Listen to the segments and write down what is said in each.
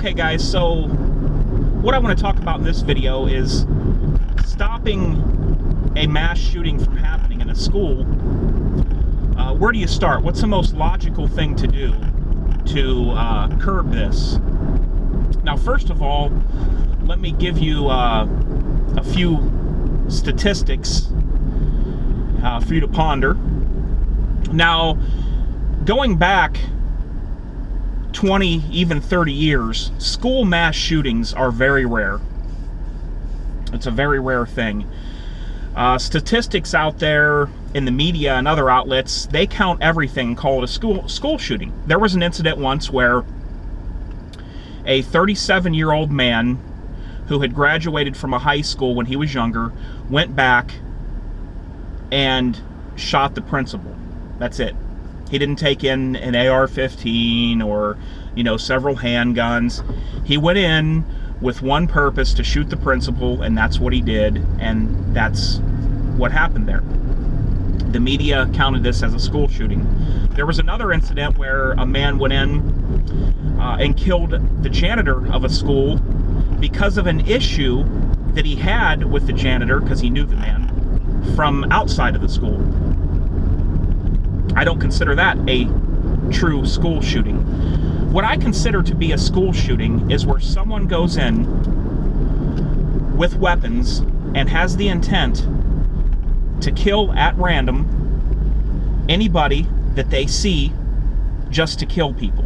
Okay guys, so what I want to talk about in this video is stopping a mass shooting from happening in a school. Where do you start? What's the most logical thing to do to curb this? Now, first of all, let me give you a few statistics for you to ponder. Now, going back 20, even 30 years, school mass shootings are very rare. It's a very rare thing. Statistics out there in the media and other outlets, they count everything, call it a school shooting. There was an incident once where a 37-year-old man who had graduated from a high school when he was younger went back and shot the principal. That's it. He didn't take in an AR-15 or, several handguns. He went in with one purpose, to shoot the principal, and that's what he did, and that's what happened there. The media counted this as a school shooting. There was another incident where a man went in and killed the janitor of a school because of an issue that he had with the janitor, because he knew the man, from outside of the school. I don't consider that a true school shooting. What I consider to be a school shooting is where someone goes in with weapons and has the intent to kill at random anybody that they see, just to kill people.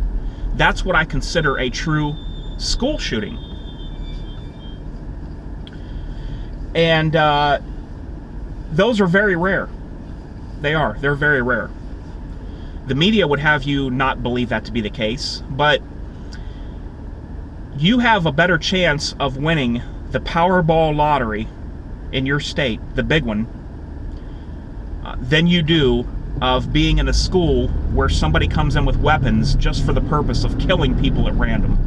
That's what I consider a true school shooting. And those are very rare. They're very rare. The media would have you not believe that to be the case, but you have a better chance of winning the Powerball lottery in your state, the big one, than you do of being in a school where somebody comes in with weapons just for the purpose of killing people at random.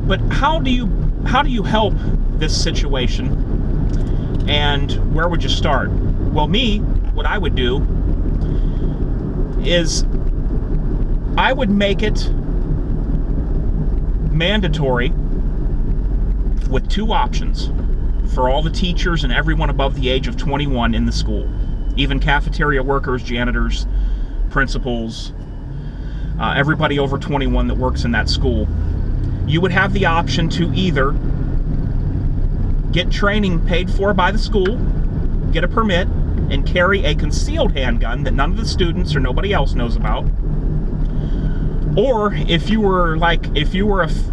But how do you help this situation, and where would you start? Well, what I would do is I would make it mandatory with two options for all the teachers and everyone above the age of 21 in the school, even cafeteria workers, janitors, principals, everybody over 21 that works in that school. You would have the option to either get training paid for by the school, get a permit, and carry a concealed handgun that none of the students or nobody else knows about. Or if you were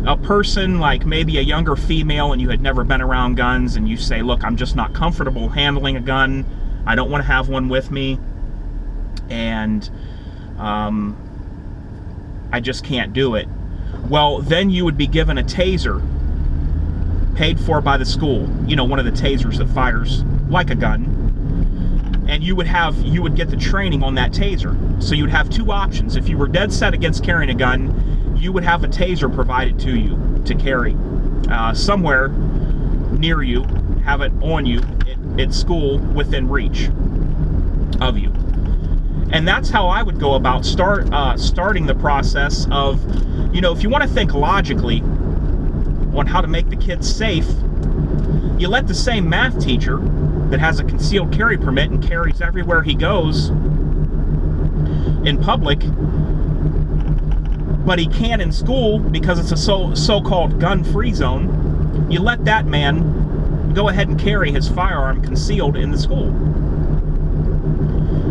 a person like maybe a younger female and you had never been around guns, and you say, look, I'm just not comfortable handling a gun, I don't want to have one with me, and I just can't do it. Well, then you would be given a taser paid for by the school, one of the tasers that fires like a gun. And you would get the training on that taser. So you would have two options. If you were dead set against carrying a gun, you would have a taser provided to you to carry somewhere near you, have it on you at school within reach of you. And that's how I would go about starting the process of, if you want to think logically on how to make the kids safe, you let the same math teacher that has a concealed carry permit and carries everywhere he goes in public, but he can't in school because it's a so-called gun-free zone, you let that man go ahead and carry his firearm concealed in the school.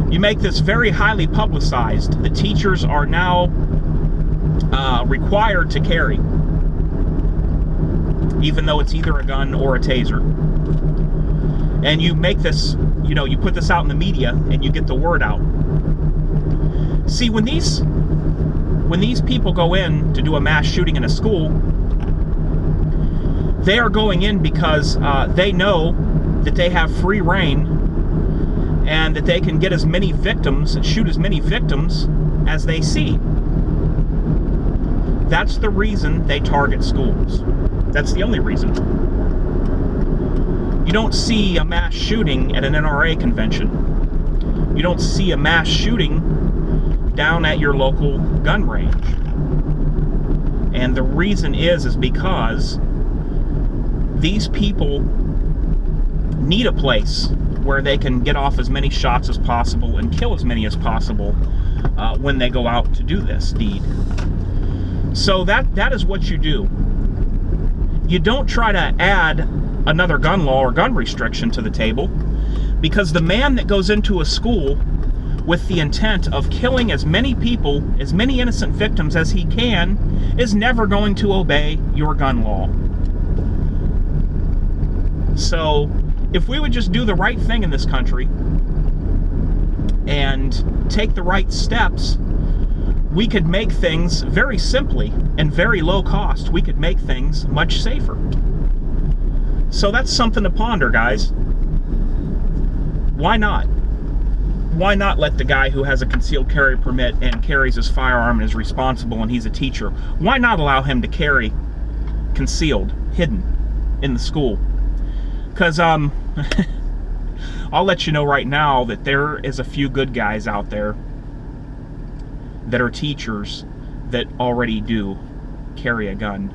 You make this very highly publicized. The teachers are now required to carry, even though it's either a gun or a taser. And you make this, you put this out in the media and you get the word out. See, when these people go in to do a mass shooting in a school, they are going in because they know that they have free reign and that they can get as many victims and shoot as many victims as they see. That's the reason they target schools. That's the only reason. You don't see a mass shooting at an NRA convention. You don't see a mass shooting down at your local gun range. And the reason is because these people need a place where they can get off as many shots as possible and kill as many as possible when they go out to do this deed. So that is what you do. You don't try to add another gun law or gun restriction to the table, because the man that goes into a school with the intent of killing as many people, as many innocent victims as he can, is never going to obey your gun law. So if we would just do the right thing in this country and take the right steps, we could make things very simply and very low cost. We could make things much safer. So that's something to ponder, guys. Why not? Why not let the guy who has a concealed carry permit and carries his firearm and is responsible and he's a teacher, why not allow him to carry concealed, hidden in the school? Because I'll let you know right now that there is a few good guys out there that are teachers that already do carry a gun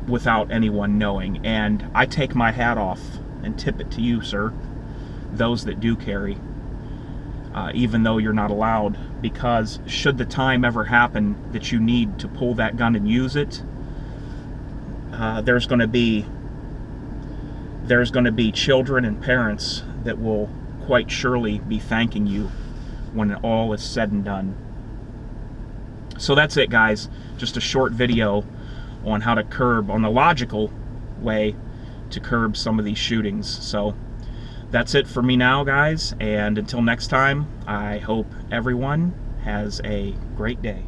without anyone knowing. And I take my hat off and tip it to you, sir, those that do carry, even though you're not allowed, because should the time ever happen that you need to pull that gun and use it, there's going to be children and parents that will quite surely be thanking you when all is said and done. So that's it, guys. Just a short video on how to curb, on the logical way to curb some of these shootings. So that's it for me now, guys, and until next time, I hope everyone has a great day.